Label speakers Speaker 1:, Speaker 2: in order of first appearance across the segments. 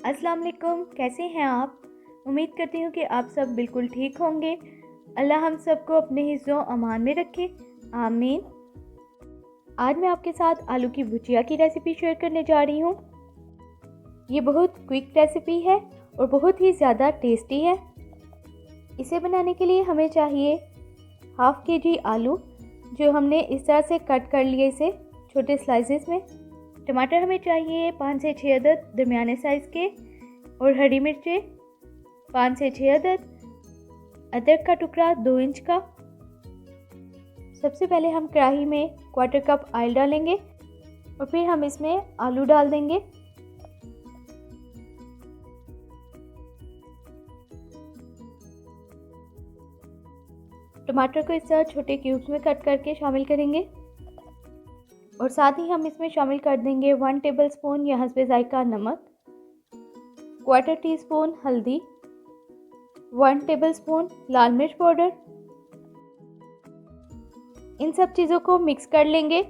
Speaker 1: अस्सलाम वालेकुम, कैसे हैं आप। उम्मीद करती हूँ कि आप सब बिल्कुल ठीक होंगे। अल्लाह हम सबको अपने हिफ्ज़ो अमान में रखे, आमीन। आज मैं आपके साथ आलू की भुजिया की रेसिपी शेयर करने जा रही हूँ। ये बहुत क्विक रेसिपी है और बहुत ही ज़्यादा टेस्टी है। इसे बनाने के लिए हमें चाहिए हाफ़ kg आलू, जो हमने इस तरह से कट कर लिए इसे छोटे स्लाइसेस में। टमाटर हमें चाहिए 5 से 6 अदद दरमियाने साइज़ के, और हरी मिर्चें 5 से 6 अदद, अदरक का टुकड़ा 2 इंच का। सबसे पहले हम कढ़ाई में 1/4 कप ऑयल डालेंगे और फिर हम इसमें आलू डाल देंगे। टमाटर को इस तरह छोटे क्यूब्स में कट करके शामिल करेंगे और साथ ही हम इसमें शामिल कर देंगे 1 टेबलस्पून या हस्बे ज़ायका नमक, 1/4 टीस्पून हल्दी, 1 टेबलस्पून लाल मिर्च पाउडर। इन सब चीज़ों को मिक्स कर लेंगे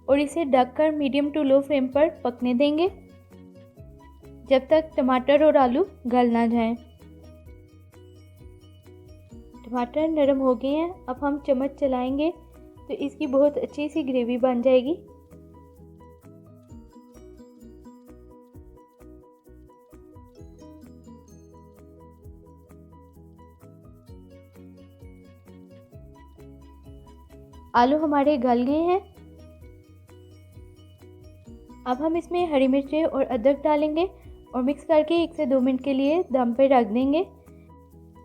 Speaker 1: और इसे ढककर मीडियम टू लो फ्लेम पर पकने देंगे जब तक टमाटर और आलू गल ना जाएं। टमाटर नरम हो गए हैं, अब हम चम्मच चलाएंगे तो इसकी बहुत अच्छी सी ग्रेवी बन जाएगी। आलू हमारे गल गए हैं। अब हम इसमें हरी मिर्चें और अदरक डालेंगे और मिक्स करके 1 से 2 मिनट के लिए दम पे रख देंगे।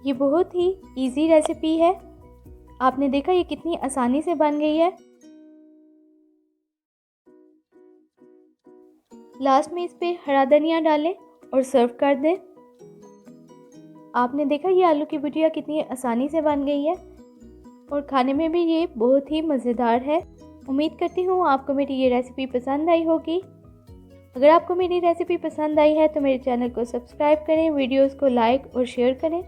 Speaker 1: ये बहुत ही इजी रेसिपी है। आपने देखा ये कितनी आसानी से बन गई है। लास्ट में इस पे हरा धनिया डालें और सर्व कर दें। आपने देखा ये आलू की भुजिया कितनी आसानी से बन गई है और खाने में भी ये बहुत ही मज़ेदार है। उम्मीद करती हूँ आपको मेरी ये रेसिपी पसंद आई होगी। अगर आपको मेरी रेसिपी पसंद आई है तो मेरे चैनल को सब्सक्राइब करें, वीडियोस को लाइक और शेयर करें।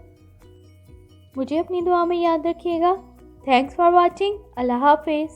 Speaker 1: मुझे अपनी दुआ में याद रखिएगा। Thanks for watching. अल्लाह हाफिज़।